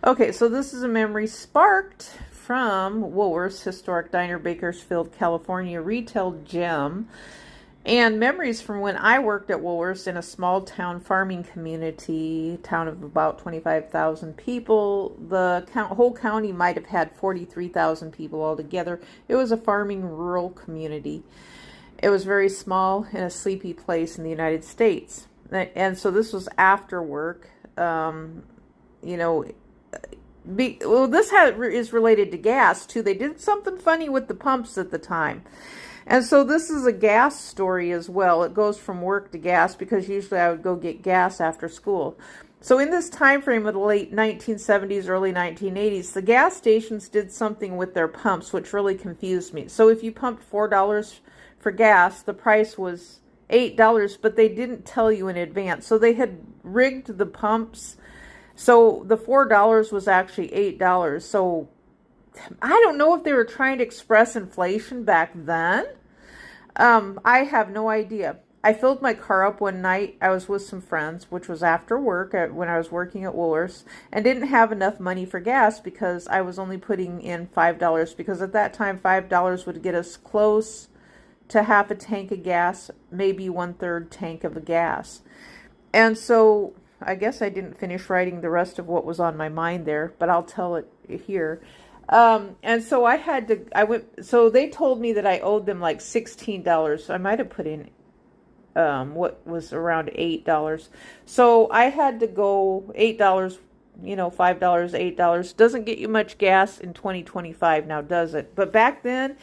Okay, so this is a memory sparked from Woolworth's historic diner, Bakersfield, California retail gem, and memories from when I worked at Woolworth's in a small town farming community, town of about 25,000 people. The whole county might have had 43,000 people altogether. It was a farming rural community. It was very small in a sleepy place in the United States. And so this was after work. You know, this is related to gas too. They did something funny with the pumps at the time. And so this is a gas story as well. It goes from work to gas because usually I would go get gas after school. So in this time frame of the late 1970s, early 1980s, the gas stations did something with their pumps which really confused me. So if you pumped $4 for gas, the price was $8, but they didn't tell you in advance. So they had rigged the pumps. So the $4 was actually $8. So I don't know if they were trying to express inflation back then. I have no idea. I filled my car up one night. I was with some friends, which was after work when I was working at Woolworth's, and didn't have enough money for gas because I was only putting in $5, because at that time $5 would get us close to half a tank of gas, maybe 1/3 tank of gas. And so I guess I didn't finish writing the rest of what was on my mind there, but I'll tell it here. And so so they told me that I owed them like $16. I might have put in, what was around $8. So I had to go $8, $5, $8. Doesn't get you much gas in 2025 now, does it? But back then,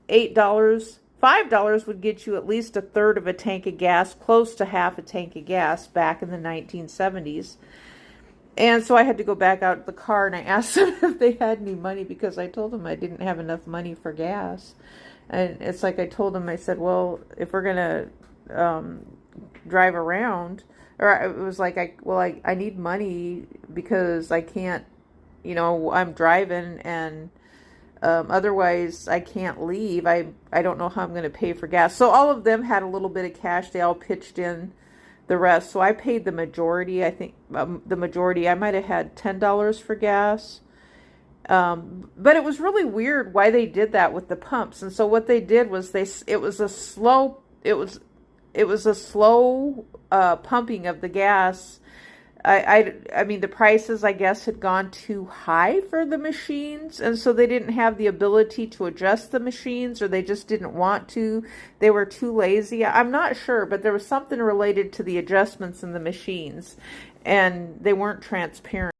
$8, $5 would get you at least 1/3 of a tank of gas, close to half a tank of gas back in the 1970s. And so I had to go back out to the car and I asked them if they had any money, because I told them I didn't have enough money for gas. And it's like I told them, I said, well, if we're going to drive around, or it was like, I need money because I can't, I'm driving, and otherwise I can't leave. I don't know how I'm going to pay for gas. So all of them had a little bit of cash. They all pitched in the rest. So I paid the majority. I think the majority, I might have had $10 for gas. But it was really weird why they did that with the pumps. And so what they did was it was a slow pumping of the gas. I mean, the prices, I guess, had gone too high for the machines, and so they didn't have the ability to adjust the machines, or they just didn't want to. They were too lazy. I'm not sure, but there was something related to the adjustments in the machines, and they weren't transparent.